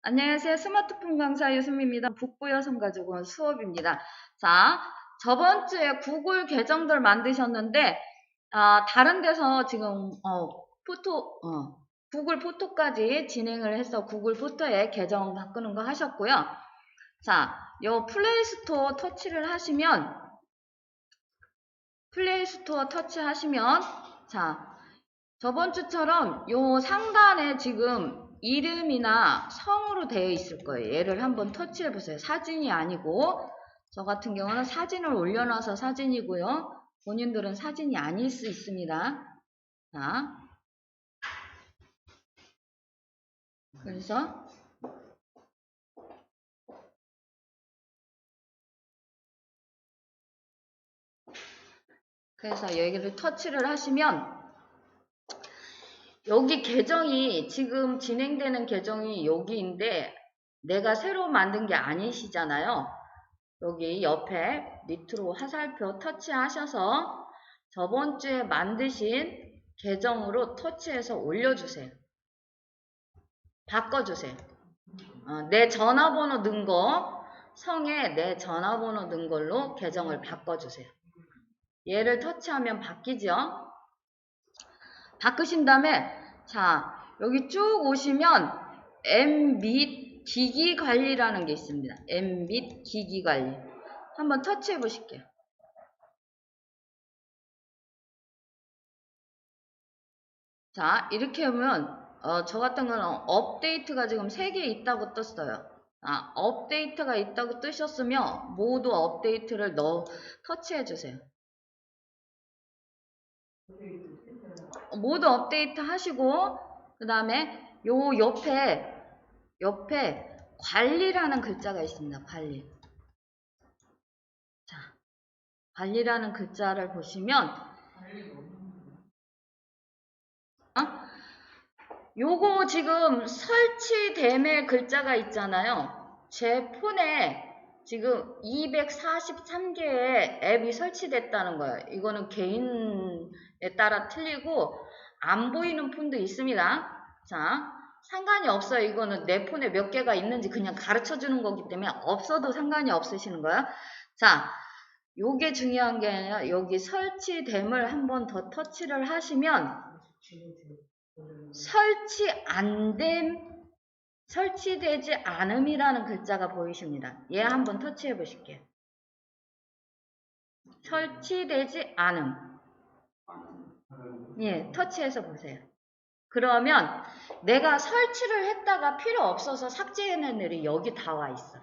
안녕하세요. 스마트폰 강사 유수미입니다. 북부 여성가족원 수업입니다. 자, 저번 주에 구글 계정들 만드셨는데, 다른 데서 지금, 구글 포토까지 진행을 해서 구글 포토에 계정 바꾸는 거 하셨고요. 자, 요 플레이스토어 터치를 하시면, 자, 저번 주처럼 요 상단에 지금 이름이나 성으로 되어 있을 거예요. 얘를 한번 터치해 보세요. 사진이 아니고, 저 같은 경우는 사진을 올려놔서 사진이고요. 본인들은 사진이 아닐 수 있습니다. 자, 그래서 여기를 터치를 하시면 여기 계정이 지금 진행되는 계정이 여기인데 내가 새로 만든 게 아니시잖아요. 여기 옆에 밑으로 화살표 터치하셔서 저번 주에 만드신 계정으로 터치해서 올려주세요. 바꿔주세요. 내 전화번호 넣은 거, 성에 내 전화번호 넣은 걸로 계정을 바꿔주세요. 얘를 터치하면 바뀌죠? 바꾸신 다음에 자, 여기 쭉 오시면 M 및 기기 관리라는 게 있습니다. M 및 기기 관리. 한번 터치해 보실게요. 자, 이렇게 하면 저 같은 거는 업데이트가 지금 3개 있다고 떴어요. 업데이트가 있다고 뜨셨으면 모두 업데이트를 터치해 주세요. 모두 업데이트 하시고 그 다음에 요 옆에 관리라는 글자가 있습니다. 관리. 자, 관리라는 글자를 보시면 요거 지금 설치됨의 글자가 있잖아요. 제 폰에 지금 243개의 앱이 설치됐다는 거예요. 이거는 개인에 따라 틀리고 안 보이는 폰도 있습니다. 자, 상관이 없어요. 이거는 내 폰에 몇 개가 있는지 그냥 가르쳐 주는 거기 때문에 없어도 상관이 없으시는 거예요. 자, 요게 중요한 게 아니라 여기 설치됨을 한번 더 터치를 하시면 설치되지 않음이라는 글자가 보이십니다. 얘 한번 터치해 보실게요. 설치되지 않음. 예, 터치해서 보세요. 그러면 내가 설치를 했다가 필요 없어서 삭제해낸 애들이 여기 다 와 있어.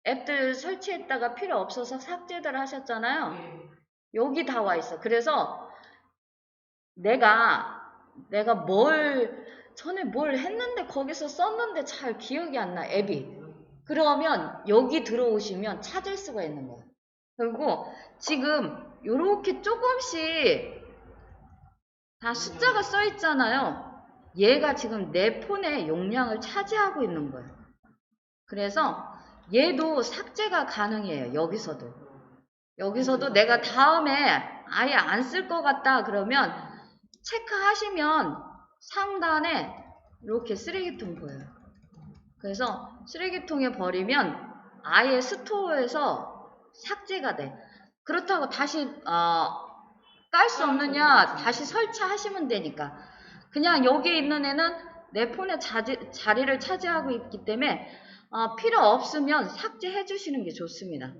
앱들 설치했다가 필요 없어서 삭제들 하셨잖아요. 여기 다 와 있어. 그래서 내가 전에 뭘 했는데 거기서 썼는데 잘 기억이 안 나, 앱이. 그러면 여기 들어오시면 찾을 수가 있는 거예요. 그리고 지금 요렇게 조금씩 다 숫자가 써 있잖아요. 얘가 지금 내 폰의 용량을 차지하고 있는 거예요. 그래서 얘도 삭제가 가능해요. 여기서도 내가 다음에 아예 안 쓸 것 같다 그러면 체크하시면 상단에 이렇게 쓰레기통 보여요. 그래서 쓰레기통에 버리면 아예 스토어에서 삭제가 돼. 그렇다고 다시 깔 수 없느냐, 다시 설치하시면 되니까. 그냥 여기 있는 애는 내 폰에 자리를 차지하고 있기 때문에 필요 없으면 삭제해 주시는 게 좋습니다.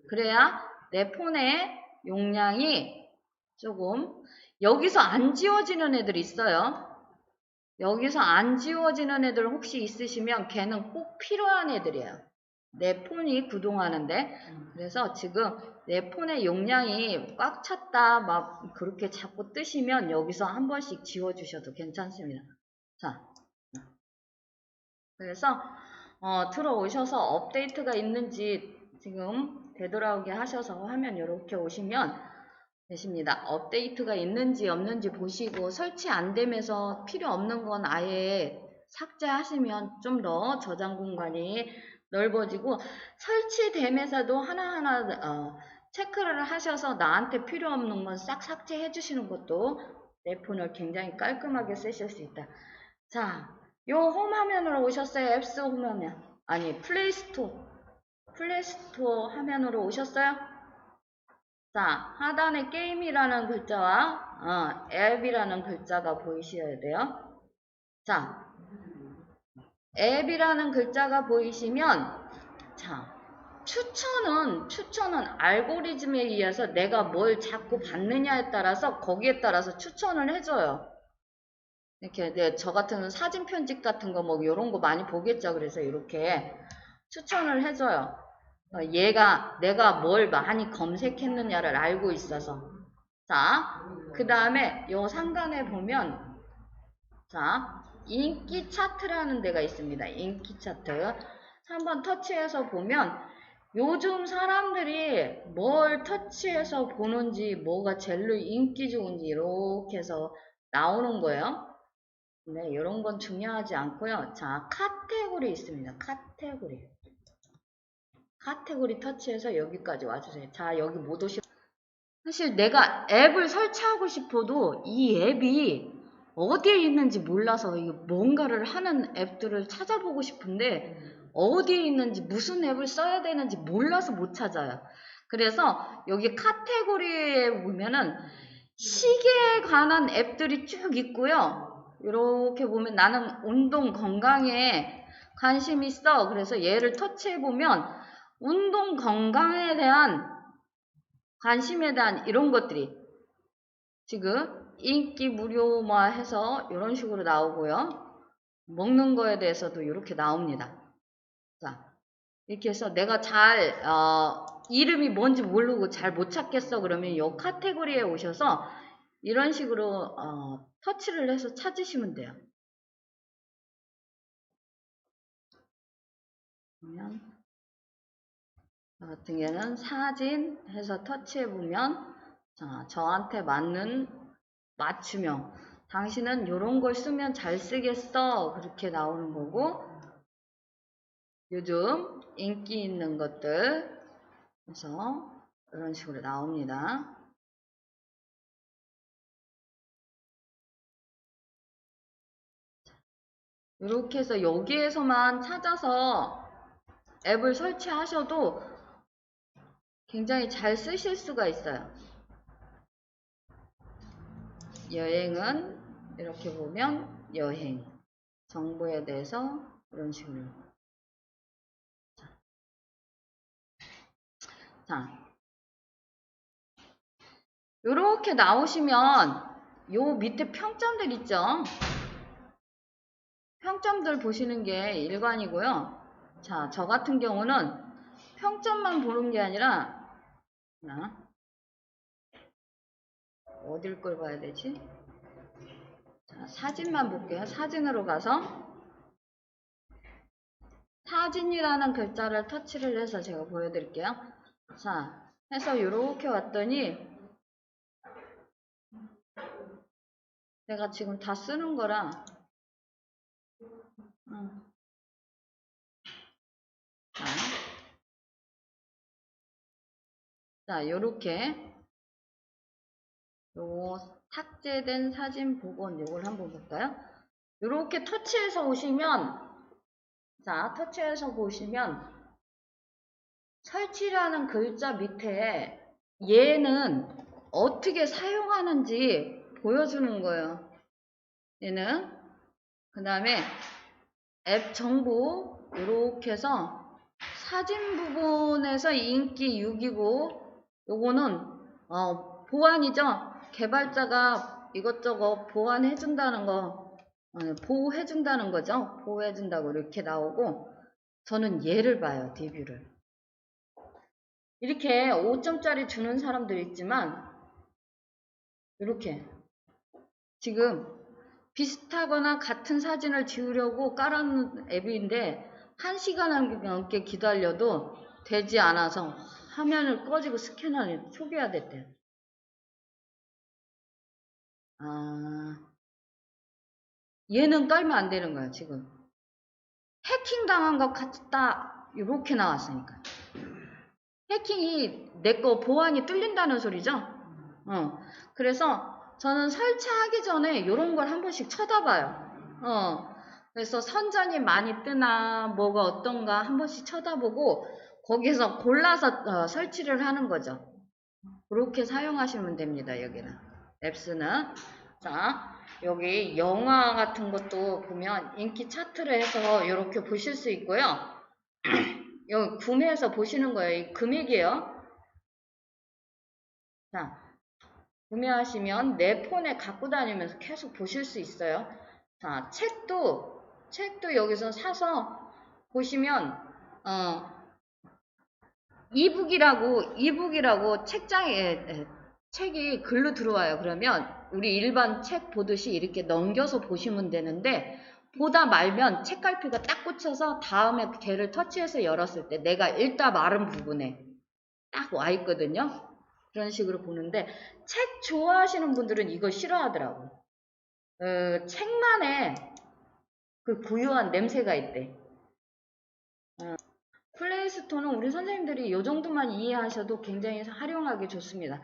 그래야 내 폰의 용량이 조금 여기서 안 지워지는 애들 있어요. 여기서 안 지워지는 애들 혹시 있으시면 걔는 꼭 필요한 애들이에요. 내 폰이 구동하는데 그래서 지금 내 폰의 용량이 꽉 찼다 막 그렇게 자꾸 뜨시면 여기서 한 번씩 지워주셔도 괜찮습니다. 자, 그래서 들어오셔서 업데이트가 있는지 지금 되돌아오게 하셔서 화면 이렇게 오시면 되십니다. 업데이트가 있는지 없는지 보시고 설치 안 되면서 필요 없는 건 아예 삭제하시면 좀 더 저장 공간이 넓어지고 설치되면서도 하나하나 체크를 하셔서 나한테 필요 없는 건 싹 삭제해 주시는 것도 내 폰을 굉장히 깔끔하게 쓰실 수 있다. 자, 요 홈 화면으로 오셨어요? 앱스 홈 화면. 아니, 플레이스토어 화면으로 오셨어요? 자, 하단에 게임이라는 글자와 앱이라는 글자가 보이셔야 돼요. 자, 앱이라는 글자가 보이시면, 자, 추천은 알고리즘에 의해서 내가 뭘 자꾸 받느냐에 따라서 거기에 따라서 추천을 해줘요. 이렇게 저 같은 사진 편집 같은 거 뭐 이런 거 많이 보겠죠. 그래서 이렇게 추천을 해줘요. 내가 뭘 많이 검색했느냐를 알고 있어서. 자, 그 다음에 요 상단에 보면, 자, 인기 차트라는 데가 있습니다. 인기 차트. 한번 터치해서 보면, 요즘 사람들이 뭘 터치해서 보는지, 뭐가 제일 인기 좋은지, 이렇게 해서 나오는 거예요. 네, 이런 건 중요하지 않고요. 자, 카테고리 있습니다. 카테고리 터치해서 여기까지 와주세요. 자, 여기 못 오시. 사실 내가 앱을 설치하고 싶어도 이 앱이 어디에 있는지 몰라서 뭔가를 하는 앱들을 찾아보고 싶은데 어디에 있는지 무슨 앱을 써야 되는지 몰라서 못 찾아요. 그래서 여기 카테고리에 보면은 시계에 관한 앱들이 쭉 있고요. 이렇게 보면 나는 운동 건강에 관심 있어. 그래서 얘를 터치해보면 운동 건강에 대한 관심에 대한 이런 것들이 지금 인기 무료화 해서 이런 식으로 나오고요. 먹는 거에 대해서도 이렇게 나옵니다. 자, 이렇게 해서 내가 이름이 뭔지 모르고 잘 못 찾겠어. 그러면 이 카테고리에 오셔서 이런 식으로 터치를 해서 찾으시면 돼요. 그러면 같은 경우는 사진 해서 터치해보면 자, 저한테 맞는 맞춤형 당신은 이런 걸 쓰면 잘 쓰겠어 그렇게 나오는 거고 요즘 인기 있는 것들 그래서 이런 식으로 나옵니다. 이렇게 해서 여기에서만 찾아서 앱을 설치하셔도 굉장히 잘 쓰실 수가 있어요. 여행은 이렇게 보면 여행 정보에 대해서 이런 식으로 자 이렇게 나오시면 요 밑에 평점들 있죠. 평점들 보시는 게 일관이고요. 자, 저 같은 경우는 평점만 보는 게 아니라 어딜 걸 봐야 되지? 자, 사진만 볼게요. 사진으로 가서 사진이라는 글자를 터치를 해서 제가 보여드릴게요. 자, 해서 이렇게 왔더니 내가 지금 다 쓰는 거라 자, 요렇게 요 삭제된 사진 복원 요걸 한번 볼까요? 요렇게 터치해서 오시면 자, 터치해서 보시면 설치라는 글자 밑에 얘는 어떻게 사용하는지 보여주는 거예요. 얘는 그 다음에 앱 정보 이렇게 해서 사진 부분에서 인기 6이고 요거는 보안이죠. 개발자가 이것저것 보완해준다는 거 보호해준다는 거죠. 보호해준다고 이렇게 나오고 저는 얘를 봐요. 리뷰를 이렇게 5점짜리 주는 사람들 있지만 이렇게 지금 비슷하거나 같은 사진을 지우려고 깔아놓은 앱인데 1시간 넘게 기다려도 되지 않아서 화면을 꺼지고 스캐너를 초기화 됐대요. 얘는 깔면 안 되는 거야 지금. 해킹 당한 것 같다 이렇게 나왔으니까. 해킹이 내 거 보안이 뚫린다는 소리죠. 그래서 저는 설치하기 전에 이런 걸 한 번씩 쳐다봐요. 그래서 선전이 많이 뜨나 뭐가 어떤가 한 번씩 쳐다보고 거기서 골라서 설치를 하는 거죠. 그렇게 사용하시면 됩니다. 여기는 앱스는. 자, 여기 영화 같은 것도 보면 인기 차트를 해서 이렇게 보실 수 있고요. 여기 구매해서 보시는 거예요. 이 금액이에요. 자, 구매하시면 내 폰에 갖고 다니면서 계속 보실 수 있어요. 자, 책도 여기서 사서 보시면, 이북이라고 책장에, 책이 글로 들어와요. 그러면 우리 일반 책 보듯이 이렇게 넘겨서 보시면 되는데, 보다 말면 책갈피가 딱 꽂혀서 다음에 걔를 터치해서 열었을 때 내가 읽다 마른 부분에 딱 와 있거든요. 그런 식으로 보는데, 책 좋아하시는 분들은 이거 싫어하더라고. 책만의 그 고유한 냄새가 있대. 플레이스토어는 우리 선생님들이 이 정도만 이해하셔도 굉장히 활용하기 좋습니다.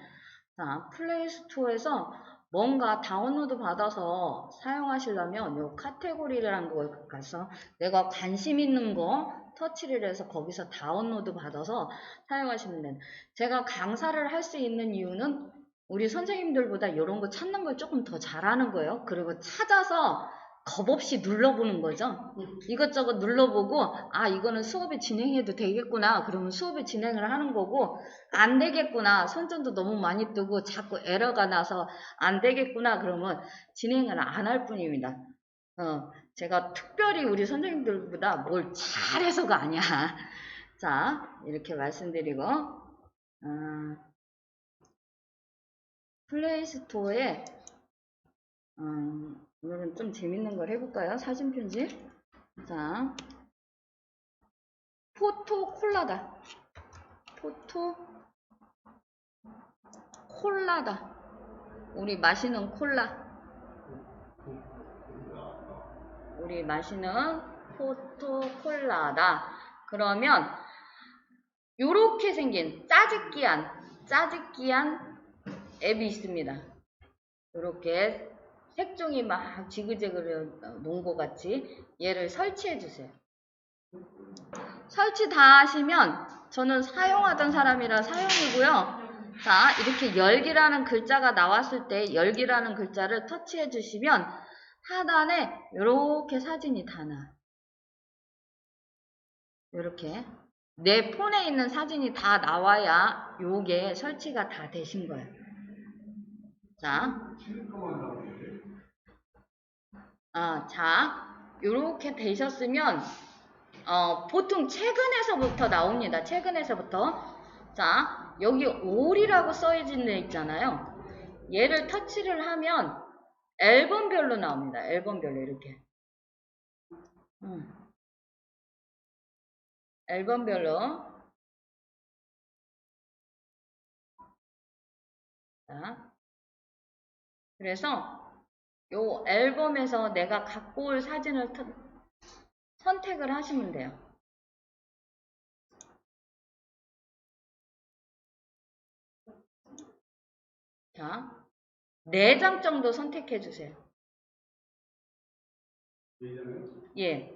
자, 플레이스토어에서 뭔가 다운로드 받아서 사용하시려면 요 카테고리라는 걸 가서 내가 관심 있는 거 터치를 해서 거기서 다운로드 받아서 사용하시면 돼요. 제가 강사를 할 수 있는 이유는 우리 선생님들보다 이런 거 찾는 걸 조금 더 잘하는 거예요. 그리고 찾아서 겁 없이 눌러보는 거죠. 이것저것 눌러보고 아 이거는 수업에 진행해도 되겠구나 그러면 수업에 진행을 하는 거고 안 되겠구나 선전도 너무 많이 뜨고 자꾸 에러가 나서 안 되겠구나 그러면 진행을 안 할 뿐입니다. 제가 특별히 우리 선생님들보다 뭘 잘해서가 아니야. 자 이렇게 말씀드리고 플레이스토어에 오늘은 좀 재밌는 걸 해볼까요? 사진 편집. 자, 포토콜라다. 포토콜라다. 우리 마시는 콜라. 우리 마시는 포토콜라다. 그러면 요렇게 생긴 짜집기한 앱이 있습니다. 요렇게 색종이 막 지그재그를 놓은 것 같이 얘를 설치해 주세요. 설치 다 하시면 저는 사용하던 사람이라 사용이고요. 자, 이렇게 열기라는 글자가 나왔을 때 열기라는 글자를 터치해 주시면 하단에 이렇게 사진이 다 나와요. 이렇게 내 폰에 있는 사진이 다 나와야 요게 설치가 다 되신 거예요. 자, 이렇게 되셨으면 보통 최근에서부터 나옵니다. 최근에서부터. 자, 여기 올이라고 써있는 데 있잖아요. 얘를 터치를 하면 앨범별로 나옵니다. 앨범별로 이렇게. 앨범별로. 자, 그래서 요 앨범에서 내가 갖고 올 사진을 선택을 하시면 돼요. 자, 4장 정도 선택해 주세요. 예.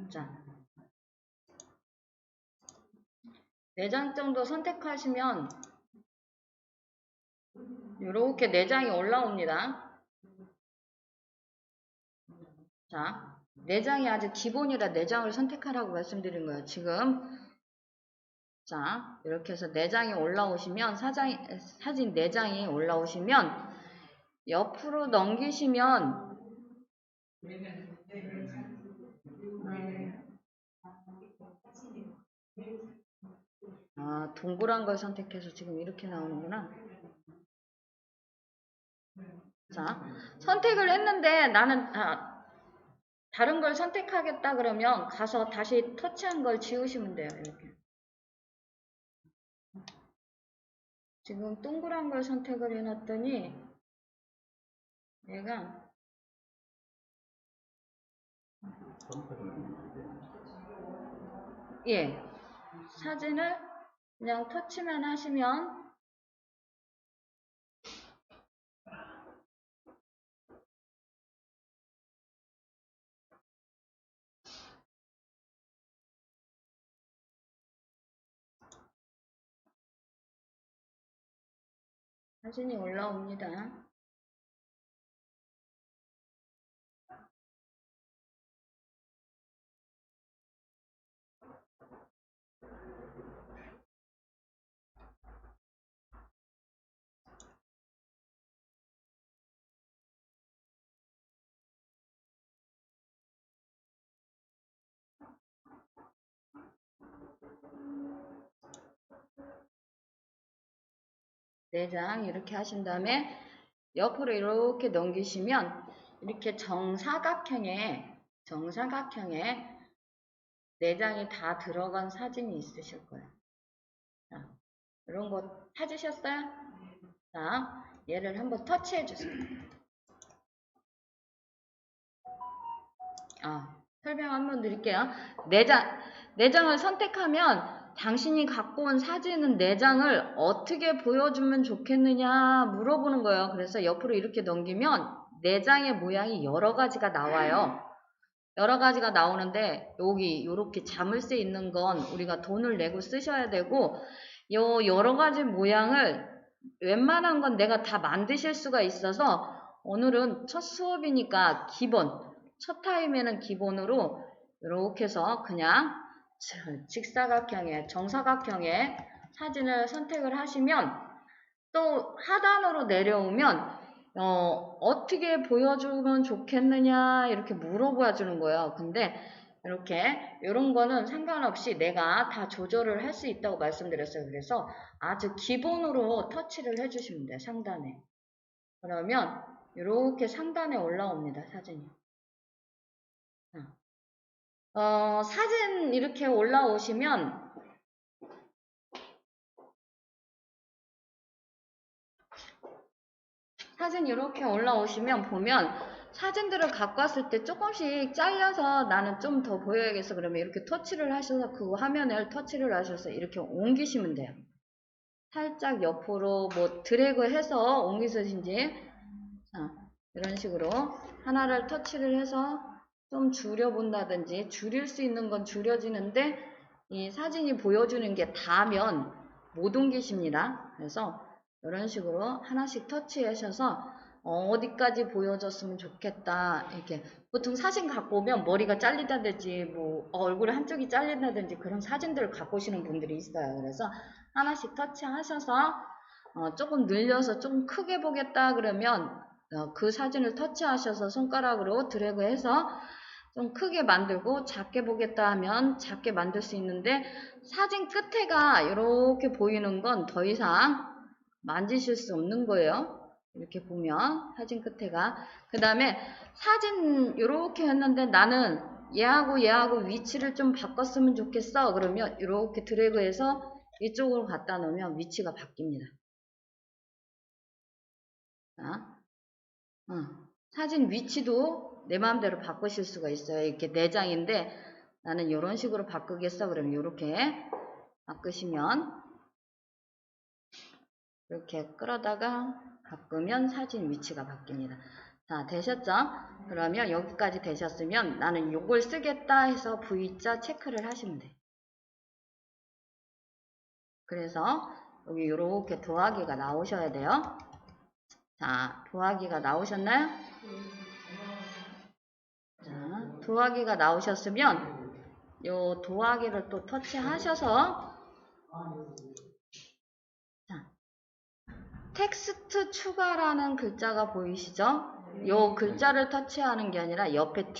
자, 4장 정도 선택하시면 이렇게 4장이 올라옵니다. 자, 4장이 아주 기본이라 4장을 선택하라고 말씀드린 거예요. 지금 자, 이렇게 해서 4장이 올라오시면 사진 4장이 올라오시면 옆으로 넘기시면 아, 동그란 걸 선택해서 지금 이렇게 나오는구나. 자, 선택을 했는데 나는 다른 걸 선택하겠다 그러면 가서 다시 터치한 걸 지우시면 돼요. 이렇게. 지금 동그란 걸 선택을 해놨더니 얘가 예, 사진을 그냥 터치만 하시면 사진이 올라옵니다. 내장 이렇게 하신 다음에 옆으로 이렇게 넘기시면 이렇게 정사각형에 내장이 다 들어간 사진이 있으실 거예요. 자, 이런 거 찾으셨어요? 자, 얘를 한번 터치해 주세요. 설명 한번 드릴게요. 내장을 선택하면 당신이 갖고 온 사진은 내장을 어떻게 보여주면 좋겠느냐 물어보는 거예요. 그래서 옆으로 이렇게 넘기면 내장의 모양이 여러 가지가 나와요. 여러 가지가 나오는데 여기 이렇게 자물쇠 있는 건 우리가 돈을 내고 쓰셔야 되고 요 여러 가지 모양을 웬만한 건 내가 다 만드실 수가 있어서 오늘은 첫 수업이니까 첫 타임에는 기본으로 이렇게 해서 그냥 직사각형의 정사각형의 사진을 선택을 하시면 또 하단으로 내려오면 어떻게 보여주면 좋겠느냐 이렇게 물어봐 주는 거예요. 근데 이렇게 이런 거는 상관없이 내가 다 조절을 할 수 있다고 말씀드렸어요. 그래서 아주 기본으로 터치를 해주시면 돼요. 상단에. 그러면 이렇게 상단에 올라옵니다. 사진이. 사진 이렇게 올라오시면 사진 이렇게 올라오시면 보면 사진들을 갖고 왔을 때 조금씩 잘려서 나는 좀 더 보여야겠어 그러면 이렇게 터치를 하셔서 그 화면을 터치를 하셔서 이렇게 옮기시면 돼요. 살짝 옆으로 뭐 드래그 해서 옮기시든지 이런 식으로 하나를 터치를 해서 좀 줄여본다든지 줄일 수 있는 건 줄여지는데 이 사진이 보여주는 게 다면 못 옮기십니다. 그래서 이런 식으로 하나씩 터치하셔서 어디까지 보여줬으면 좋겠다. 이렇게 보통 사진 갖고 오면 머리가 잘린다든지 뭐 얼굴 한쪽이 잘린다든지 그런 사진들을 갖고 오시는 분들이 있어요. 그래서 하나씩 터치하셔서 조금 늘려서 조금 크게 보겠다 그러면 그 사진을 터치하셔서 손가락으로 드래그해서 좀 크게 만들고 작게 보겠다 하면 작게 만들 수 있는데 사진 끝에가 이렇게 보이는 건 더 이상 만지실 수 없는 거예요. 이렇게 보면 사진 끝에가 그 다음에 사진 이렇게 했는데 나는 얘하고 위치를 좀 바꿨으면 좋겠어. 그러면 이렇게 드래그해서 이쪽으로 갖다 놓으면 위치가 바뀝니다. 자, 사진 위치도 내 마음대로 바꾸실 수가 있어요. 이렇게 4장인데 나는 이런 식으로 바꾸겠어. 그러면 이렇게 바꾸시면 이렇게 끌어다가 바꾸면 사진 위치가 바뀝니다. 자, 되셨죠? 그러면 여기까지 되셨으면 나는 요걸 쓰겠다 해서 V자 체크를 하시면 돼요. 그래서 여기 이렇게 더하기가 나오셔야 돼요. 자, 더하기가 나오셨나요? 자, 더하기가 나오셨으면 요 더하기를 또 터치하셔서 자, 텍스트 추가라는 글자가 보이시죠? 요 글자를 터치하는 게 아니라 옆에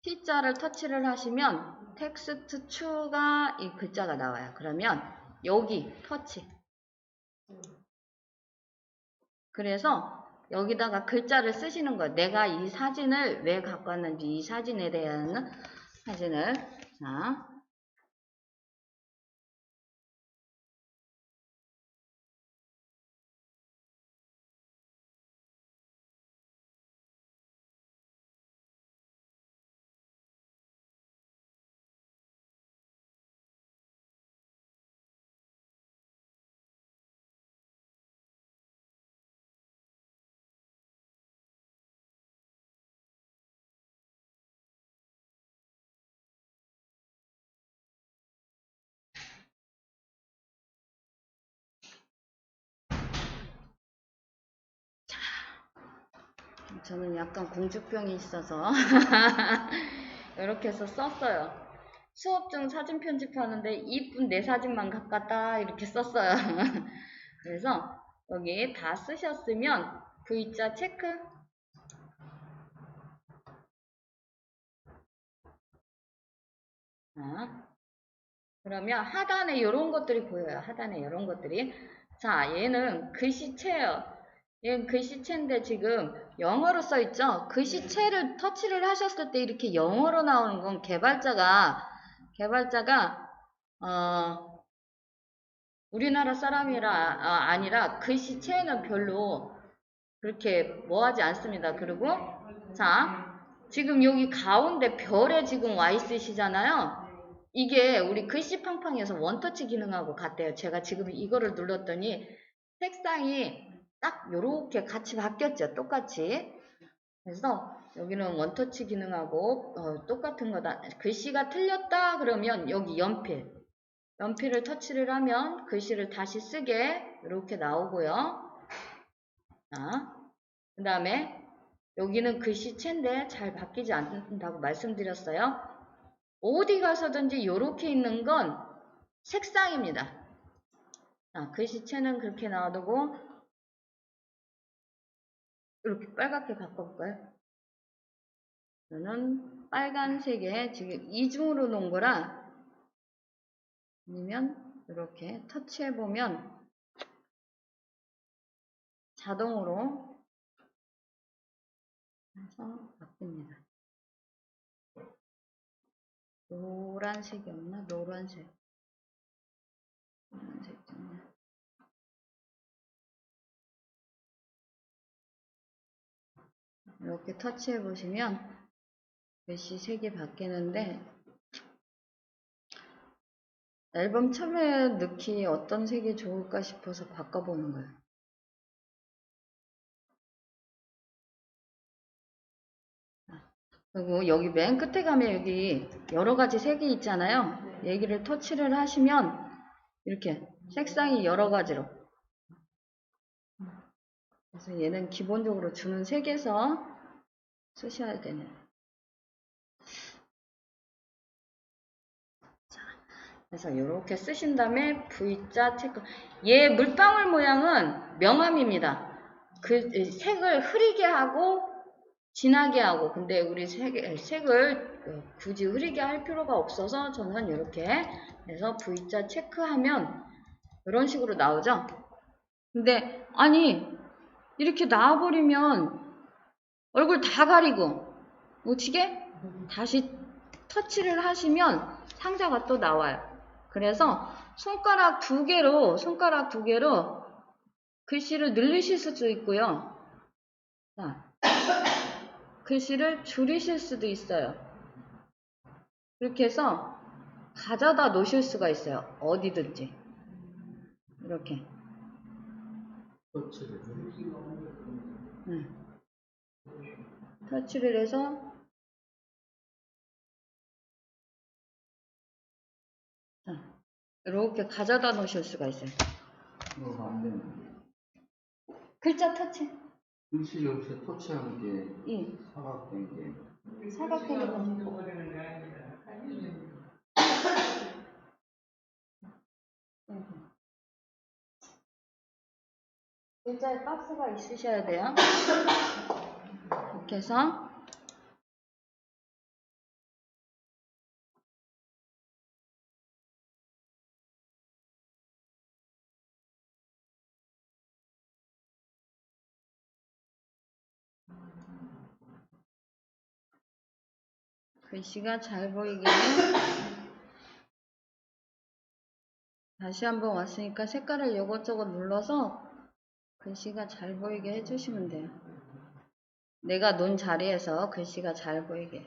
T자를 터치를 하시면 텍스트 추가 이 글자가 나와요. 그러면 여기 터치. 그래서 여기다가 글자를 쓰시는 거예요. 내가 이 사진을 왜 갖고 왔는지, 이 사진에 대한 사진을. 자, 저는 약간 공주병이 있어서 이렇게 해서 썼어요. 수업 중 사진 편집하는데 이쁜 내 사진만 갖갔다 이렇게 썼어요. 그래서 여기 다 쓰셨으면 V자 체크. 자, 그러면 하단에 이런 것들이 보여요. 하단에 이런 것들이. 자, 얘는 글씨체예요. 얘는 글씨체인데 지금 영어로 써있죠? 글씨체를 터치를 하셨을 때 이렇게 영어로 나오는 건 개발자가 우리나라 사람이라 아니라 글씨체는 별로 그렇게 뭐하지 않습니다. 그리고 자, 지금 여기 가운데 별에 지금 와 있으시잖아요. 이게 우리 글씨팡팡에서 원터치 기능하고 같대요. 제가 지금 이거를 눌렀더니 색상이 딱 요렇게 같이 바뀌었죠. 똑같이. 그래서 여기는 원터치 기능하고 똑같은 거다. 글씨가 틀렸다 그러면 여기 연필을 터치를 하면 글씨를 다시 쓰게 이렇게 나오고요. 자, 그 다음에 여기는 글씨체인데 잘 바뀌지 않는다고 말씀드렸어요. 어디 가서든지 이렇게 있는 건 색상입니다. 자, 글씨체는 그렇게 놔두고 이렇게 빨갛게 바꿔볼까요? 저는 빨간색에 지금 이중으로 놓은 거라 아니면 이렇게 터치해보면 자동으로 해서 바뀝니다. 노란색이었나? 노란색 좀 이렇게 터치해 보시면 글씨 색이 바뀌는데 앨범 처음에 넣기 어떤 색이 좋을까 싶어서 바꿔보는 거예요. 그리고 여기 맨 끝에 가면 여기 여러 가지 색이 있잖아요. 여기를 터치를 하시면 이렇게 색상이 여러 가지로. 그래서 얘는 기본적으로 주는 색에서 쓰셔야 되는. 자, 그래서 이렇게 쓰신 다음에 V자 체크. 얘 물방울 모양은 명암입니다. 그 색을 흐리게 하고 진하게 하고, 근데 우리 색을 굳이 흐리게 할 필요가 없어서 저는 이렇게 해서 V자 체크하면 이런 식으로 나오죠. 근데 아니 이렇게 나와버리면 얼굴 다 가리고 어떻게 다시 터치를 하시면 상자가 또 나와요. 그래서 손가락 두 개로 글씨를 늘리실 수도 있고요. 자, 글씨를 줄이실 수도 있어요. 이렇게 해서 가져다 놓으실 수가 있어요. 어디든지. 이렇게. 터치를 해서 이렇게 가져다 놓으실 수가 있어요. 글자 터치. 글씨 여기서 터치하는 게 예. 사각된 게 사각형이 글자에 박스가 있으셔야 돼요. 이렇게 해서 글씨가 잘 보이게 다시 한번 왔으니까 색깔을 이것저것 눌러서 글씨가 잘 보이게 해주시면 돼요. 내가 논 자리에서 글씨가 잘 보이게.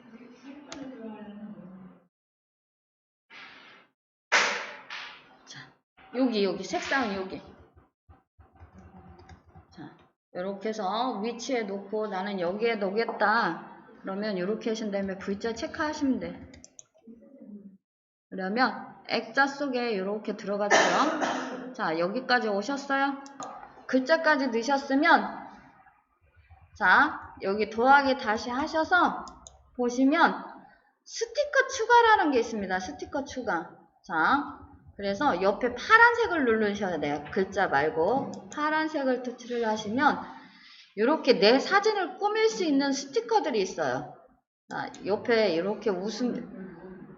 자, 여기 색상은 여기. 자, 이렇게 해서 위치에 놓고 나는 여기에 놓겠다. 그러면 이렇게 하신 다음에 V자 체크하시면 돼. 그러면 액자 속에 이렇게 들어가죠. 자, 여기까지 오셨어요? 글자까지 넣으셨으면 자, 여기 더하기 다시 하셔서 보시면 스티커 추가라는 게 있습니다. 스티커 추가. 자, 그래서 옆에 파란색을 누르셔야 돼요. 글자 말고 파란색을 터치를 하시면 이렇게 내 사진을 꾸밀 수 있는 스티커들이 있어요. 자, 옆에 이렇게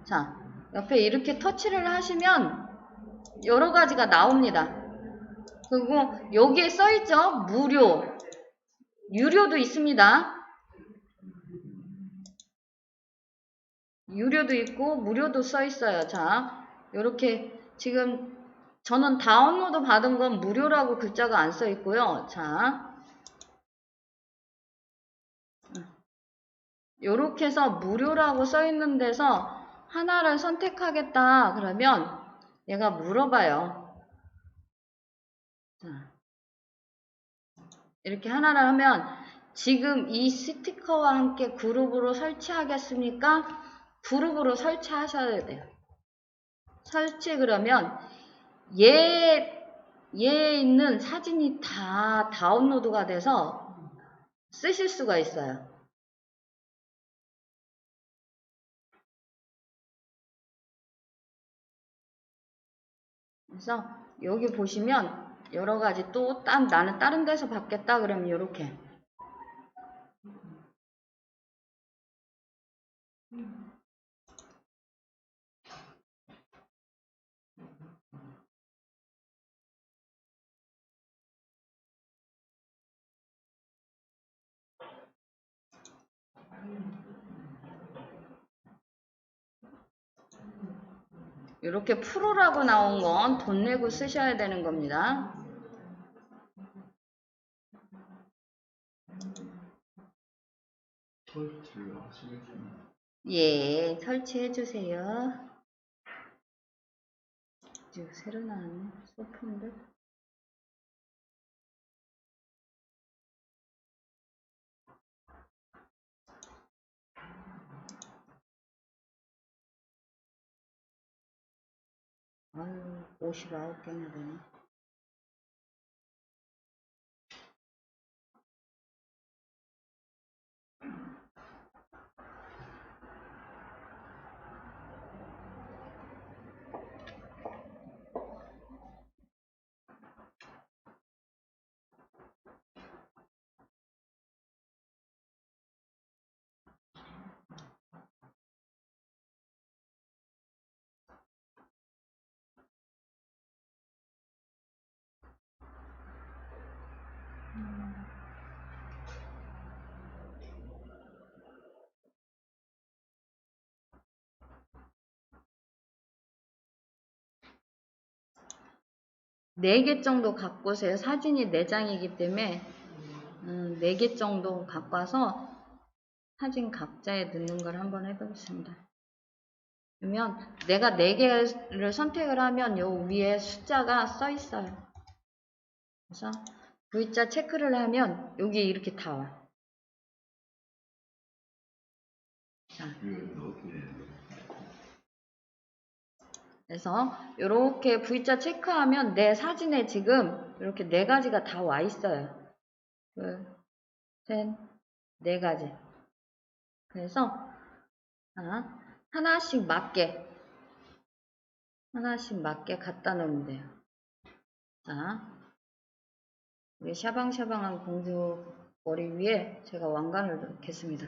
자, 옆에 이렇게 터치를 하시면 여러 가지가 나옵니다. 그리고 여기에 써있죠? 무료. 유료도 있습니다. 유료도 있고 무료도 써있어요. 자, 이렇게 지금 저는 다운로드 받은 건 무료라고 글자가 안 써있고요. 자, 이렇게 해서 무료라고 써있는 데서 하나를 선택하겠다 그러면 얘가 물어봐요. 자, 이렇게 하나를 하면 지금 이 스티커와 함께 그룹으로 설치하겠습니까? 그룹으로 설치하셔야 돼요. 설치 그러면 얘에 있는 사진이 다 다운로드가 돼서 쓰실 수가 있어요. 그래서 여기 보시면 여러 가지 또 나는 다른 데서 받겠다 그러면 이렇게 이렇게 프로라고 나온 건 돈 내고 쓰셔야 되는 겁니다. 설치를 하시겠습니다. 예, 설치해 주세요. 새로 나왔네. 소품들. 아유, 59개나 되네. 네 개 정도 갖고 오세요. 사진이 4장이기 때문에 4개 정도 갖고 와서 사진 각자에 넣는 걸 한번 해보겠습니다. 그러면 내가 4개를 선택을 하면 요 위에 숫자가 써 있어요. 그래서 V자 체크를 하면 여기 이렇게 다 와. 자, 그래서 이렇게 V자 체크하면 내 사진에 지금 이렇게 4가지가 다 와 있어요. 둘, 셋, 4가지. 그래서 하나씩 맞게 갖다 놓으면 돼요. 자, 우리 샤방샤방한 공주 머리 위에 제가 왕관을 넣겠습니다.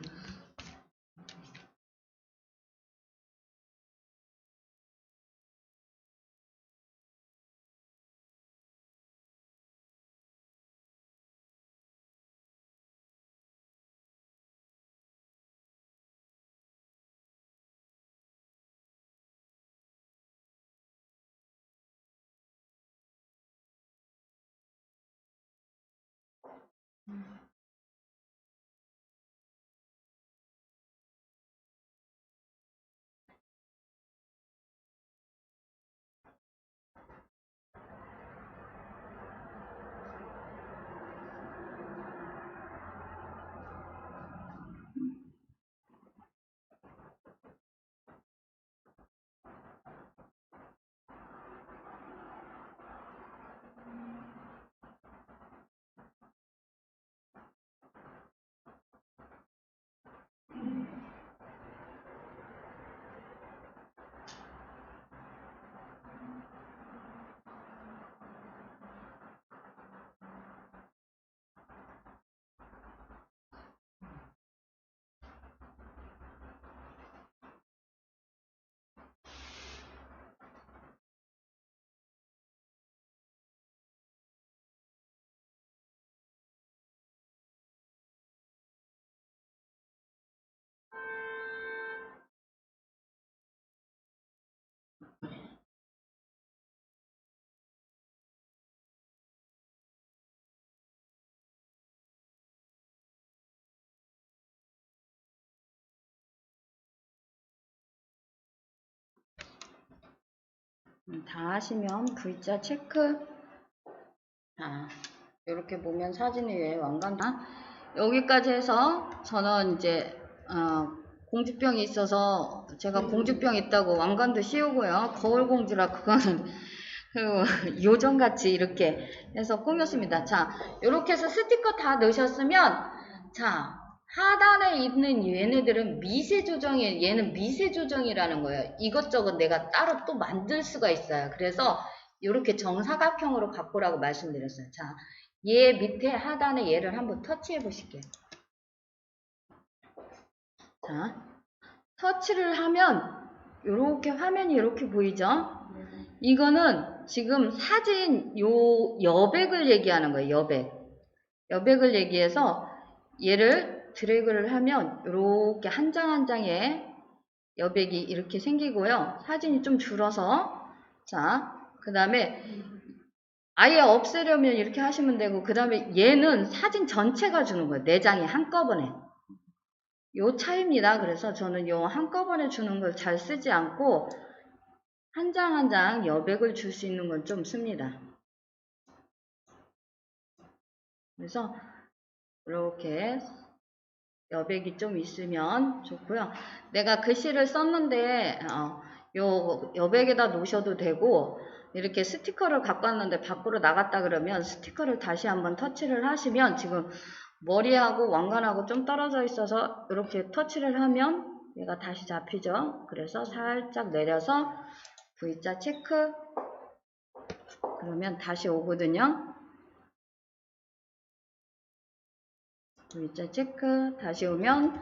다 하시면 V자 체크. 자, 이렇게 보면 사진이 왜 완간다? 여기까지 해서 저는 이제 공주병이 있어서 제가 공주병 있다고 왕관도 씌우고요. 거울공주라 그거는 요정같이 이렇게 해서 꾸몄습니다. 자, 이렇게 해서 스티커 다 넣으셨으면 자, 하단에 있는 얘네들은 미세 조정이, 얘는 미세 조정이라는 거예요. 이것저것 내가 따로 또 만들 수가 있어요. 그래서 이렇게 정사각형으로 바꾸라고 말씀드렸어요. 자, 얘 밑에 하단에 얘를 한번 터치해 보실게요. 자, 터치를 하면 이렇게 화면이 이렇게 보이죠? 이거는 지금 사진 요 여백을 얘기하는 거예요. 여백. 여백을 얘기해서 얘를 드래그를 하면 이렇게 한 장 한 장에 여백이 이렇게 생기고요. 사진이 좀 줄어서 자, 그 다음에 아예 없애려면 이렇게 하시면 되고 그 다음에 얘는 사진 전체가 주는 거예요. 4장이 한꺼번에. 요 차이입니다. 그래서 저는 요 한꺼번에 주는 걸 잘 쓰지 않고 한 장 한 장 여백을 줄 수 있는 건 좀 씁니다. 그래서 이렇게 여백이 좀 있으면 좋고요. 내가 글씨를 썼는데 요 여백에다 놓으셔도 되고 이렇게 스티커를 갖고 왔는데 밖으로 나갔다 그러면 스티커를 다시 한번 터치를 하시면 지금 머리하고 왕관하고 좀 떨어져 있어서 이렇게 터치를 하면 얘가 다시 잡히죠. 그래서 살짝 내려서 V자 체크 그러면 다시 오거든요. V자 체크 다시 오면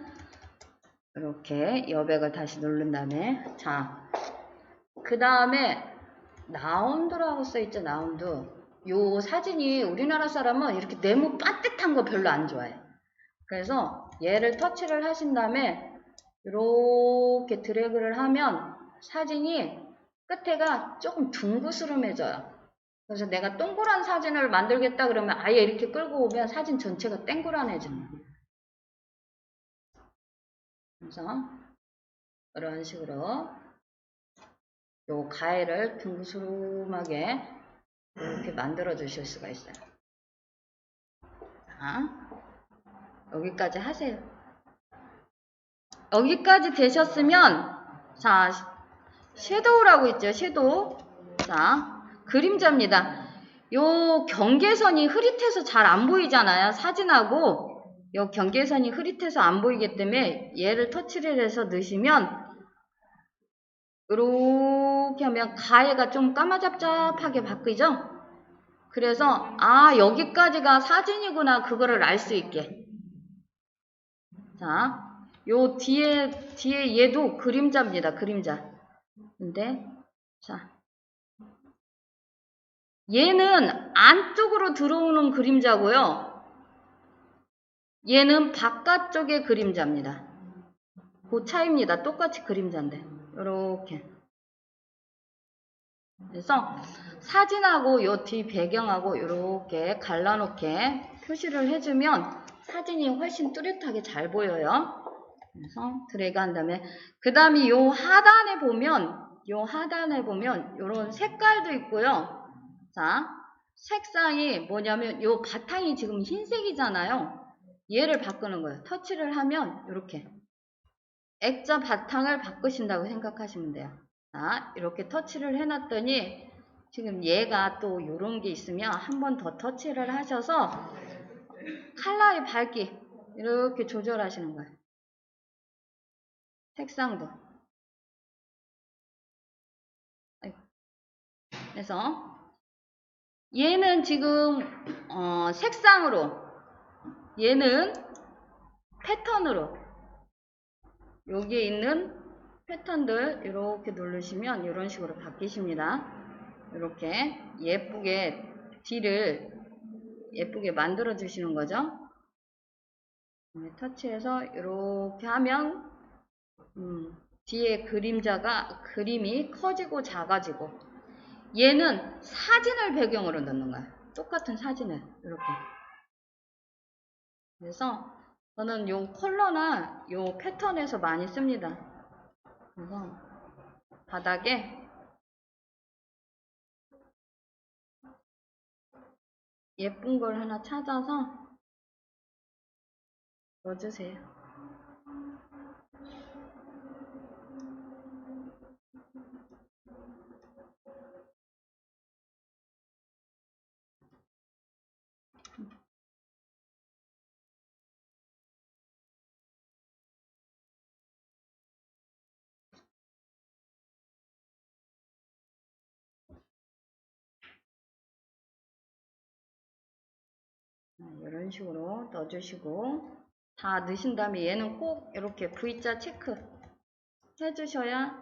이렇게 여백을 다시 누른 다음에 자, 그 다음에 라운드라고 써있죠. 라운드. 요 사진이 우리나라 사람은 이렇게 네모 반듯한 거 별로 안 좋아해. 그래서 얘를 터치를 하신 다음에 이렇게 드래그를 하면 사진이 끝에가 조금 둥그스름해져요. 그래서 내가 동그란 사진을 만들겠다 그러면 아예 이렇게 끌고 오면 사진 전체가 땡그란해집니다. 그래서 이런 식으로 요 가해를 둥그스름하게 이렇게 만들어 주실 수가 있어요. 자, 여기까지 하세요. 여기까지 되셨으면 자, 섀도우라고 있죠. 섀도우. 자, 그림자입니다. 요 경계선이 흐릿해서 잘 안 보이잖아요. 사진하고 요 경계선이 흐릿해서 안 보이기 때문에 얘를 터치를 해서 넣으시면 이렇게 하면 가해가 좀 까마잡잡하게 바뀌죠. 그래서 아, 여기까지가 사진이구나 그거를 알 수 있게. 자, 요 뒤에 얘도 그림자입니다. 그림자. 근데 자, 얘는 안쪽으로 들어오는 그림자고요. 얘는 바깥쪽의 그림자입니다. 그 차이입니다. 똑같이 그림자인데. 요렇게. 그래서 사진하고 요 뒤 배경하고 이렇게 갈라놓게 표시를 해주면 사진이 훨씬 뚜렷하게 잘 보여요. 그래서 드래그 한 다음에 그 다음에 요 하단에 보면 요런 색깔도 있고요. 자, 색상이 뭐냐면 요 바탕이 지금 흰색이잖아요. 얘를 바꾸는 거예요. 터치를 하면 이렇게 액자 바탕을 바꾸신다고 생각하시면 돼요. 자, 이렇게 터치를 해놨더니 지금 얘가 또 요런 게 있으면 한 번 더 터치를 하셔서 컬러의 밝기 이렇게 조절하시는 거예요. 색상도. 그래서 얘는 지금 색상으로, 얘는 패턴으로, 여기에 있는 패턴들 이렇게 누르시면 이런 식으로 바뀌십니다. 이렇게 예쁘게 뒤를 예쁘게 만들어 주시는 거죠. 터치해서 이렇게 하면 뒤에 그림이 커지고 작아지고, 얘는 사진을 배경으로 넣는 거야. 똑같은 사진을 이렇게. 그래서 저는 요 컬러나 요 패턴에서 많이 씁니다. 그래서 바닥에 예쁜 걸 하나 찾아서 넣어주세요. 이런 식으로 넣어주시고, 다 넣으신 다음에 얘는 꼭 이렇게 V자 체크 해주셔야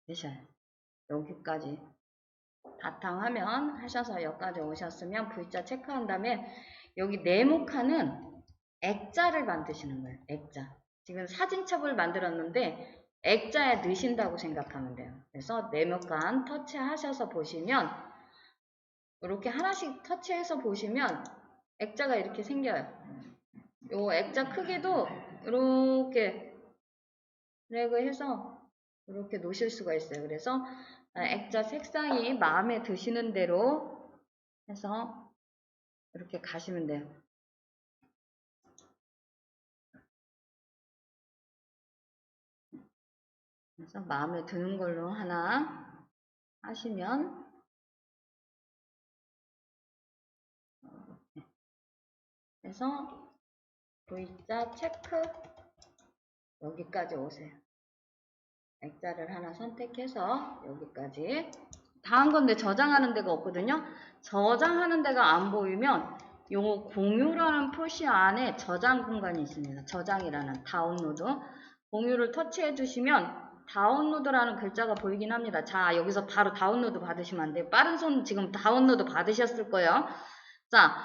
되셔요. 여기까지 바탕화면 하셔서 여기까지 오셨으면 V자 체크한 다음에 여기 네모칸은 액자를 만드시는 거예요. 액자. 지금 사진첩을 만들었는데 액자에 넣으신다고 생각하면 돼요. 그래서 네모칸 터치하셔서 보시면, 이렇게 하나씩 터치해서 보시면 액자가 이렇게 생겨요. 요 액자 크기도 이렇게 드래그해서 이렇게 놓으실 수가 있어요. 그래서 액자 색상이 마음에 드시는 대로 해서 이렇게 가시면 돼요. 그래서 마음에 드는 걸로 하나 하시면, 그래서 V자 체크 여기까지 오세요. 액자를 하나 선택해서 여기까지 다 한 건데 저장하는 데가 없거든요. 저장하는 데가 안 보이면 요 공유라는 표시 안에 저장 공간이 있습니다. 저장이라는 다운로드. 공유를 터치해 주시면 다운로드라는 글자가 보이긴 합니다. 자, 여기서 바로 다운로드 받으시면 안 돼요. 빠른 손 지금 다운로드 받으셨을 거예요. 자,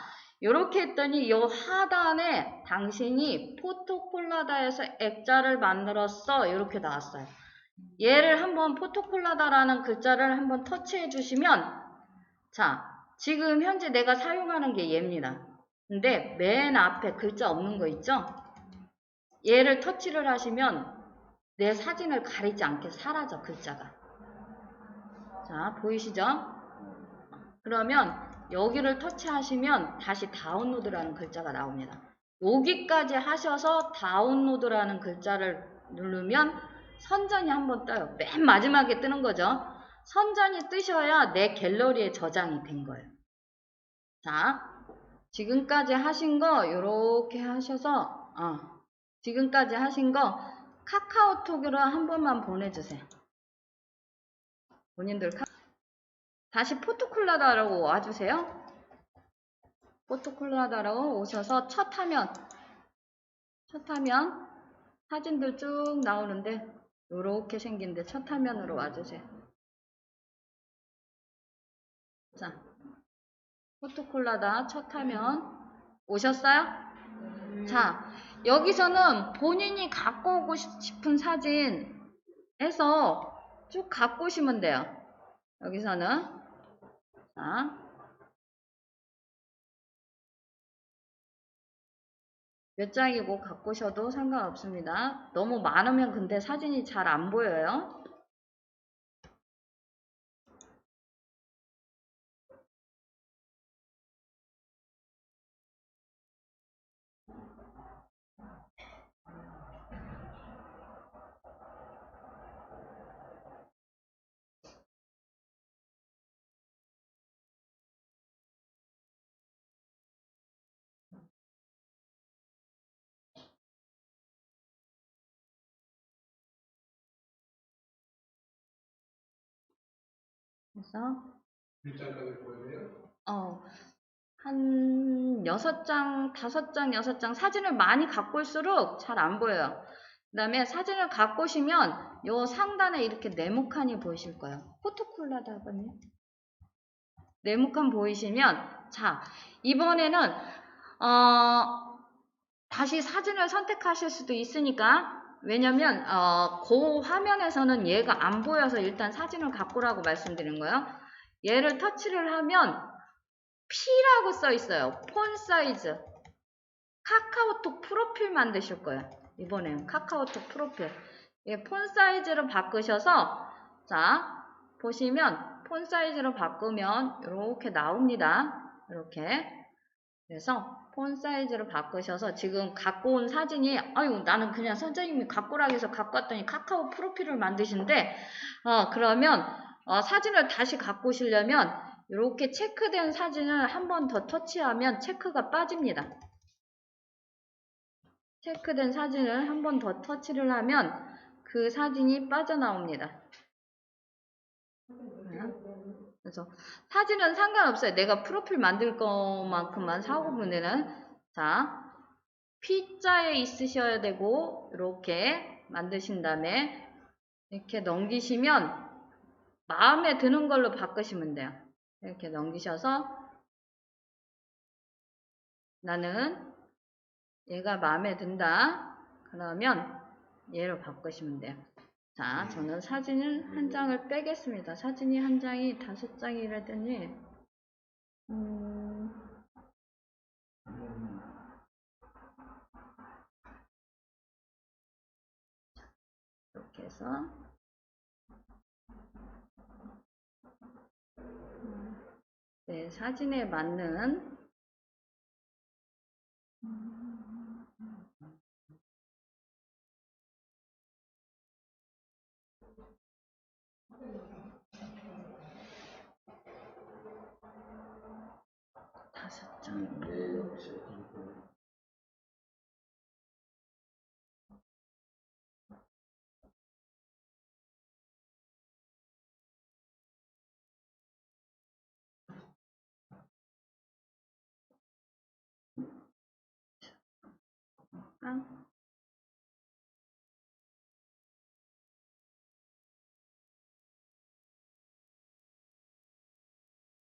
요렇게 했더니 요 하단에 당신이 포토콜라다에서 액자를 만들었어, 이렇게 나왔어요. 얘를 한번 포토콜라다라는 글자를 한번 터치해 주시면, 자, 지금 현재 내가 사용하는 게 얘입니다. 근데 맨 앞에 글자 없는 거 있죠? 얘를 터치를 하시면 내 사진을 가리지 않게 사라져, 글자가. 자, 보이시죠? 그러면 여기를 터치하시면 다시 다운로드라는 글자가 나옵니다. 여기까지 하셔서 다운로드라는 글자를 누르면 선전이 한번 떠요. 맨 마지막에 뜨는 거죠. 선전이 뜨셔야 내 갤러리에 저장이 된 거예요. 자, 지금까지 하신 거 이렇게 하셔서 지금까지 하신 거 카카오톡으로 한 번만 보내주세요. 본인들 다시 포토콜라다라고 와주세요. 포토콜라다라고 오셔서 첫 화면 사진들 쭉 나오는데 요렇게 생긴데 첫 화면으로 와주세요. 자, 포토콜라다 첫 화면 오셨어요? 자, 여기서는 본인이 갖고 오고 싶은 사진 해서 쭉 갖고 오시면 돼요. 여기서는 자, 몇 장이고 갖고 오셔도 상관없습니다. 너무 많으면 근데 사진이 잘 안 보여요. 그래서 글자까지 보여요? 한 6장, 5장, 6장 사진을 많이 갖고 올수록 잘 안 보여요. 그 다음에 사진을 갖고 오시면 요 상단에 이렇게 네모칸이 보이실 거예요. 포토콜라다 아버님. 네모칸 보이시면 자, 이번에는 다시 사진을 선택하실 수도 있으니까 왜냐면 그 화면에서는 얘가 안 보여서 일단 사진을 갖고 오라고 말씀드린 거예요. 얘를 터치를 하면 P라고 써 있어요. 폰 사이즈. 카카오톡 프로필 만드실 거예요. 이번에는 카카오톡 프로필. 폰 사이즈로 바꾸셔서 자 보시면 폰 사이즈로 바꾸면 이렇게 나옵니다. 이렇게. 그래서 폰 사이즈로 바꾸셔서 지금 갖고 온 사진이 아유 나는 그냥 선생님이 갖고 오라고 해서 갖고 왔더니 카카오 프로필을 만드신데 그러면 사진을 다시 갖고 오시려면 이렇게 체크된 사진을 한 번 더 터치하면 체크가 빠집니다. 체크된 사진을 한 번 더 터치를 하면 그 사진이 빠져나옵니다. 그래서 사진은 상관없어요. 내가 프로필 만들 것만큼만 사고보면은 자 P자에 있으셔야 되고 이렇게 만드신 다음에 이렇게 넘기시면 마음에 드는 걸로 바꾸시면 돼요. 이렇게 넘기셔서 나는 얘가 마음에 든다. 그러면 얘로 바꾸시면 돼요. 자, 저는 사진을 한 장을 빼겠습니다. 사진이 한 장이 5장이라더니 이렇게 해서 네, 사진에 맞는 다섯 장.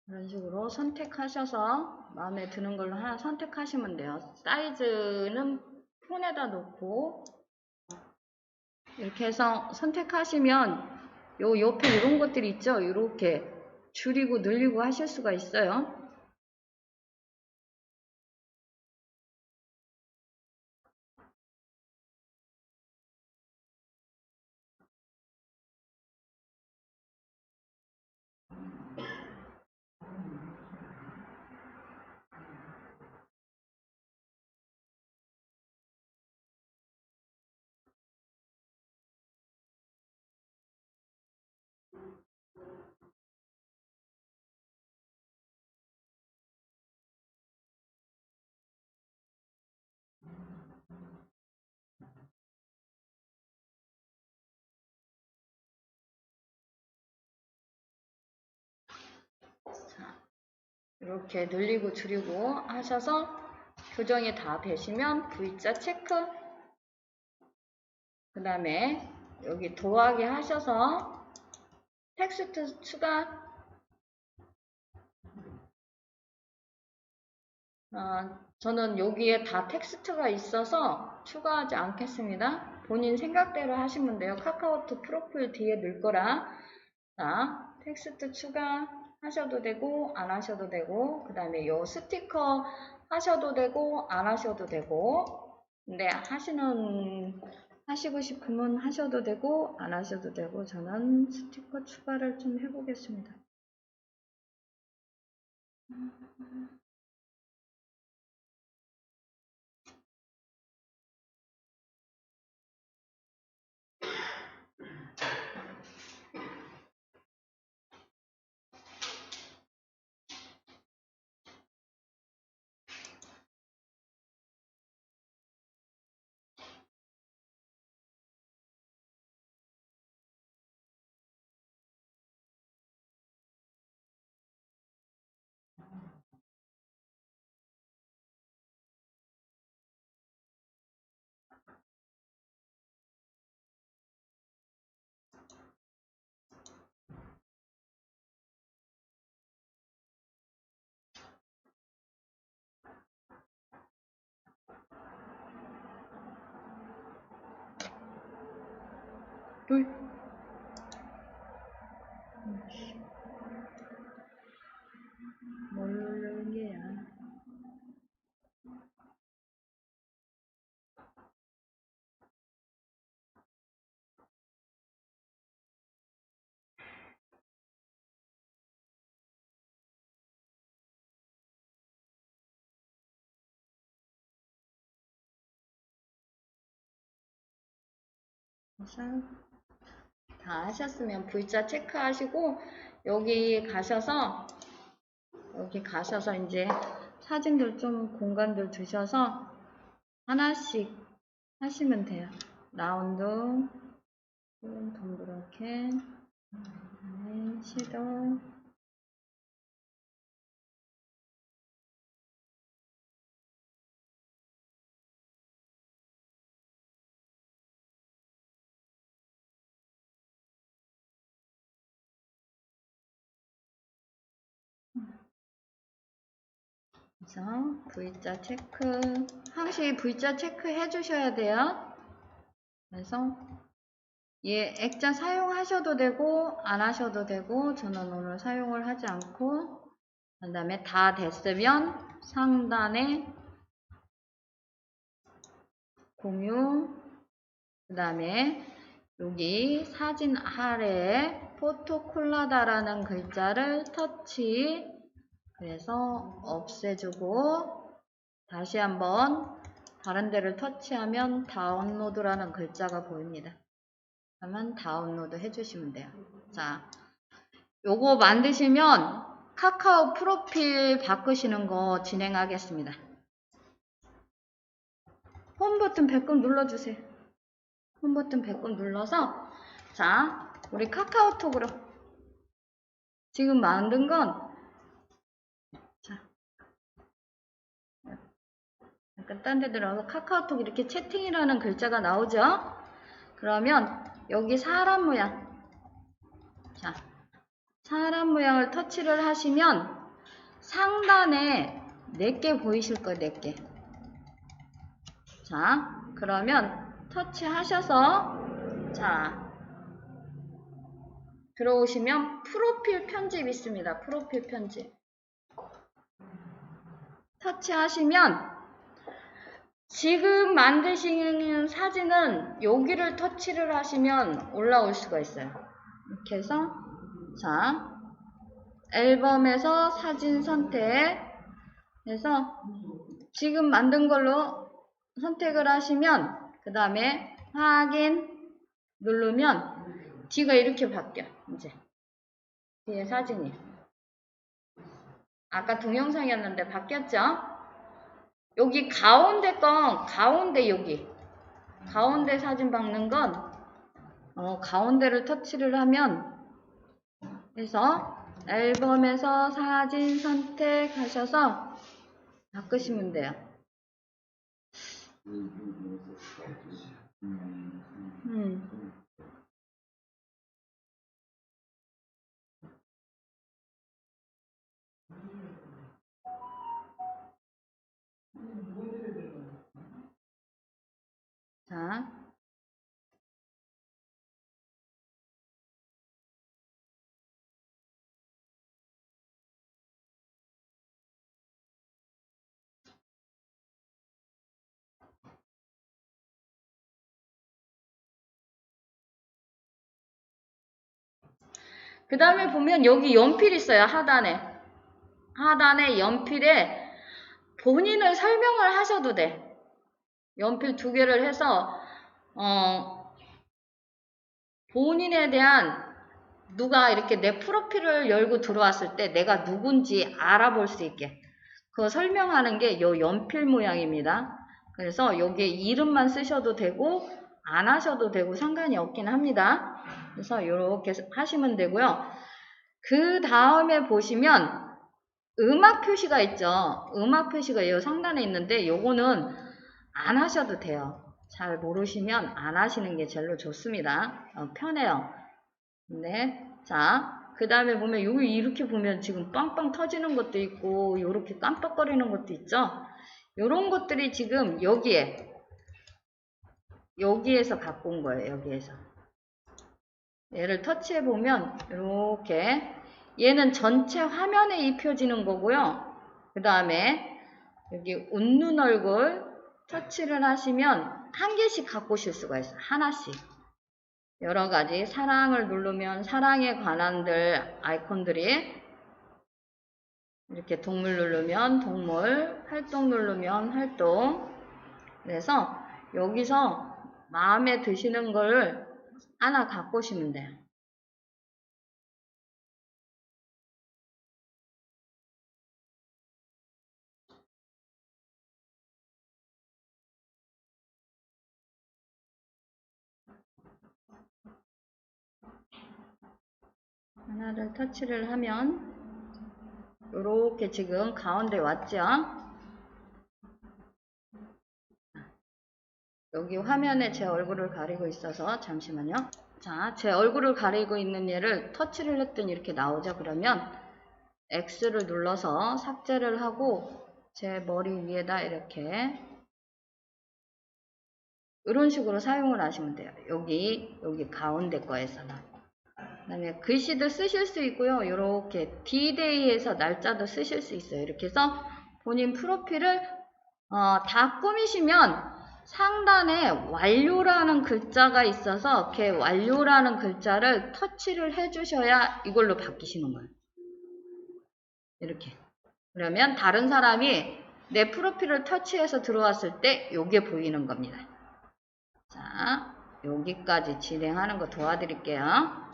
이런 식으로 선택하셔서 마음에 드는 걸로 하나 선택하시면 돼요. 사이즈는 폰에다 놓고 이렇게 해서 선택하시면 요 옆에 이런 것들이 있죠. 이렇게 줄이고 늘리고 하실 수가 있어요. 이렇게 늘리고 줄이고 하셔서 교정이 다 되시면 V자 체크, 그 다음에 여기 더하기 하셔서 텍스트 추가, 저는 여기에 다 텍스트가 있어서 추가하지 않겠습니다. 본인 생각대로 하시면 돼요. 카카오톡 프로필 뒤에 넣을 거라. 자, 텍스트 추가하셔도 되고 안 하셔도 되고, 그 다음에 요 스티커 하셔도 되고 안 하셔도 되고, 근데 하시고 싶으면 하셔도 되고 안 하셔도 되고, 저는 스티커 추가를 좀 해보겠습니다. 둘. 뭘 누르는 게야? 그래서 다 하셨으면 V자 체크하시고 여기 가셔서 이제 사진들 좀 공간들 두셔서 하나씩 하시면 돼요. 라운드, 동그랗게, 섀도우, 그래서 V자 체크, 항시 V자 체크 해주셔야 돼요. 그래서 얘 액자 사용하셔도 되고 안 하셔도 되고, 저는 오늘 사용을 하지 않고, 그 다음에 다 됐으면 상단에 공유, 그 다음에 여기 사진 아래에 포토콜라다라는 글자를 터치, 그래서 없애주고 다시 한번 다른 데를 터치하면 다운로드라는 글자가 보입니다. 그러면 다운로드 해주시면 돼요. 자, 요거 만드시면 카카오 프로필 바꾸시는 거 진행하겠습니다. 홈 버튼 100번 눌러주세요. 홈 버튼 100번 눌러서, 자, 우리 카카오톡으로 지금 만든 건, 자, 약간 딴 데 들어가서 카카오톡 이렇게 채팅이라는 글자가 나오죠? 그러면 여기 사람 모양, 자, 사람 모양을 터치를 하시면 상단에 4개 보이실 거예요. 4개. 자, 그러면 터치하셔서, 자, 들어오시면 프로필 편집 있습니다. 프로필 편집. 터치하시면 지금 만드시는 사진은 여기를 터치를 하시면 올라올 수가 있어요. 이렇게 해서, 자, 앨범에서 사진 선택 해서 지금 만든 걸로 선택을 하시면, 그 다음에 확인 누르면 뒤가 이렇게 바뀌어. 이제 뒤에 사진이 아까 동영상이었는데 바뀌었죠? 여기 가운데 건 가운데, 여기 가운데 사진 박는 건 가운데를 터치를 하면, 그래서 앨범에서 사진 선택하셔서 바꾸시면 돼요. 자, 그 다음에 보면 여기 연필 있어요. 하단에 연필에 본인을 설명을 하셔도 돼. 연필 2개를 해서 본인에 대한 누가 이렇게 내 프로필을 열고 들어왔을 때 내가 누군지 알아볼 수 있게 그거 설명하는 게 요 연필 모양입니다. 그래서 여기에 이름만 쓰셔도 되고 안 하셔도 되고 상관이 없긴 합니다. 그래서 이렇게 하시면 되고요. 그 다음에 보시면 음악 표시가 있죠. 음악 표시가 이 상단에 있는데 요거는 안 하셔도 돼요. 잘 모르시면 안 하시는 게 제일 좋습니다. 편해요. 네. 자, 그 다음에 보면 여기 이렇게 보면 지금 빵빵 터지는 것도 있고 이렇게 깜빡거리는 것도 있죠. 요런 것들이 지금 여기에서 갖고 온 거예요. 여기에서. 얘를 터치해 보면 이렇게 얘는 전체 화면에 입혀지는 거고요. 그 다음에 여기 웃는 얼굴 터치를 하시면 한 개씩 갖고 오실 수가 있어요. 하나씩. 여러 가지 사랑을 누르면 사랑에 관한들 아이콘들이 이렇게 동물 누르면 동물, 활동 누르면 활동. 그래서 여기서 마음에 드시는 걸 하나 갖고 오시면 돼요. 하나를 터치를 하면 이렇게 지금 가운데 왔죠? 여기 화면에 제 얼굴을 가리고 있어서 잠시만요. 자, 제 얼굴을 가리고 있는 얘를 터치를 했더니 이렇게 나오죠. 그러면 X를 눌러서 삭제를 하고 제 머리 위에다 이렇게 이런 식으로 사용을 하시면 돼요. 여기 가운데 거에서는. 그 다음에 글씨도 쓰실 수 있고요. 이렇게 D-Day에서 날짜도 쓰실 수 있어요. 이렇게 해서 본인 프로필을 다 꾸미시면 상단에 완료라는 글자가 있어서 이렇게 완료라는 글자를 터치를 해주셔야 이걸로 바뀌시는 거예요. 이렇게. 그러면 다른 사람이 내 프로필을 터치해서 들어왔을 때 이게 보이는 겁니다. 자, 여기까지 진행하는 거 도와드릴게요.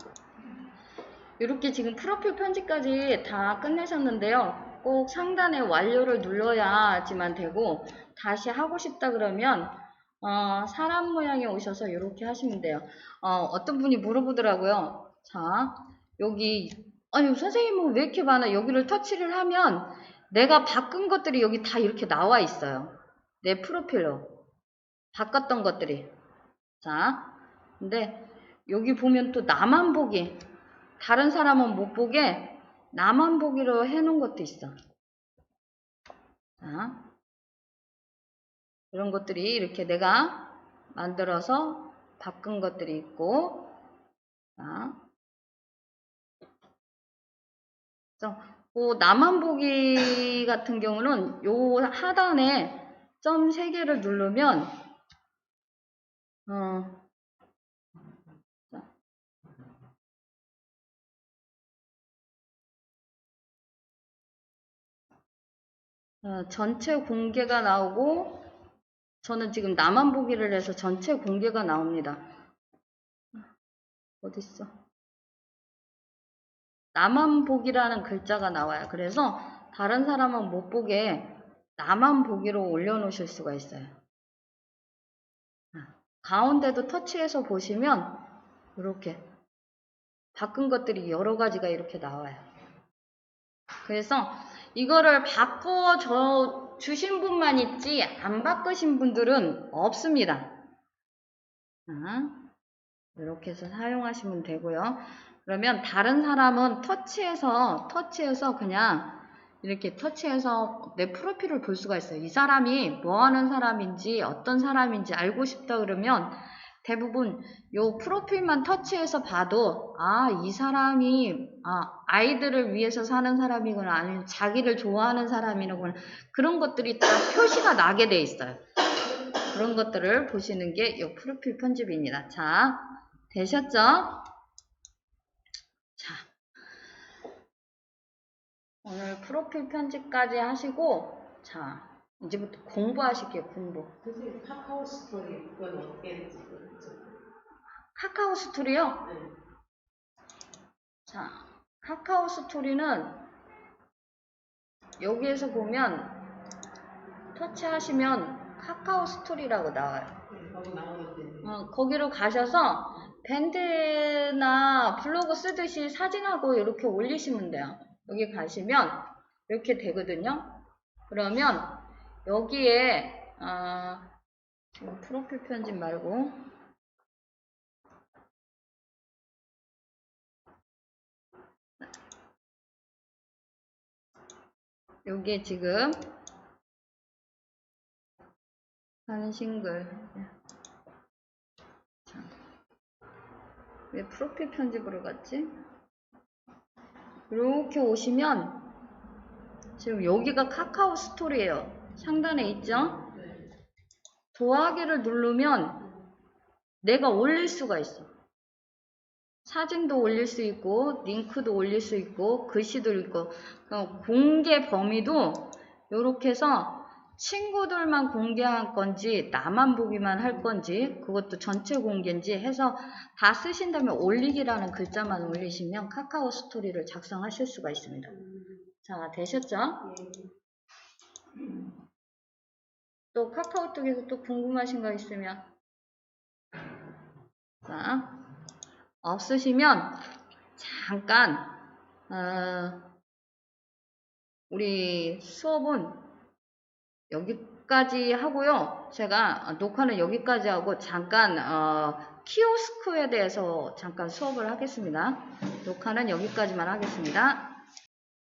이렇게 지금 프로필 편집까지 다 끝내셨는데요. 꼭 상단에 완료를 눌러야지만 되고 다시 하고 싶다 그러면 사람 모양에 오셔서 이렇게 하시면 돼요. 어떤 분이 물어보더라고요. 자, 여기 아니 선생님은 왜 이렇게 많아? 여기를 터치를 하면 내가 바꾼 것들이 여기 다 이렇게 나와 있어요. 내 프로필로 바꿨던 것들이. 자, 근데 여기 보면 또 나만 보기, 다른 사람은 못 보게 나만 보기로 해놓은 것도 있어. 자, 이런 것들이 이렇게 내가 만들어서 바꾼 것들이 있고, 자, 나만 보기 같은 경우는 요 하단에 점 3개를 누르면 전체 공개가 나오고 저는 지금 나만 보기를 해서 전체 공개가 나옵니다. 어딨어? 나만 보기라는 글자가 나와요. 그래서 다른 사람은 못 보게 나만 보기로 올려놓으실 수가 있어요. 가운데도 터치해서 보시면 이렇게 바꾼 것들이 여러 가지가 이렇게 나와요. 그래서 이거를 바꿔 주신 분만 있지 안 바꾸신 분들은 없습니다. 이렇게 해서 사용하시면 되고요. 그러면 다른 사람은 터치해서 그냥 이렇게 터치해서 내 프로필을 볼 수가 있어요. 이 사람이 뭐 하는 사람인지 어떤 사람인지 알고 싶다 그러면 대부분 요 프로필만 터치해서 봐도 이 사람이 아이들을 위해서 사는 사람이거나 아니면 자기를 좋아하는 사람이거나 그런 것들이 다 표시가 나게 돼 있어요. 그런 것들을 보시는 게 요 프로필 편집입니다. 자, 되셨죠? 자, 오늘 프로필 편집까지 하시고, 자, 이제부터 공부하실게요, 공부. 선생님 카카오 스토리 그건 어떻게 찍었죠? 카카오 스토리요? 네. 자, 카카오 스토리는 여기에서 보면 터치하시면 카카오 스토리라고 나와요. 거기 나오는데. 거기로 가셔서 밴드나 블로그 쓰듯이 사진하고 이렇게 올리시면 돼요. 여기 가시면 이렇게 되거든요. 그러면 여기에 지금 프로필 편집 말고 여기에 지금 한싱글 왜 프로필 편집으로 갔지? 이렇게 오시면 지금 여기가 카카오 스토리예요. 상단에 있죠? 더하기를 누르면 내가 올릴 수가 있어. 사진도 올릴 수 있고 링크도 올릴 수 있고 글씨도 있고 공개 범위도 이렇게 해서 친구들만 공개할 건지 나만 보기만 할 건지 그것도 전체 공개인지 해서 다 쓰신 다음에 올리기라는 글자만 올리시면 카카오 스토리를 작성하실 수가 있습니다. 자, 되셨죠? 또 카카오톡에서 또 궁금하신 거 있으면 자, 없으시면 잠깐 우리 수업은 여기까지 하고요. 제가 녹화는 여기까지 하고 잠깐 키오스크에 대해서 잠깐 수업을 하겠습니다. 녹화는 여기까지만 하겠습니다.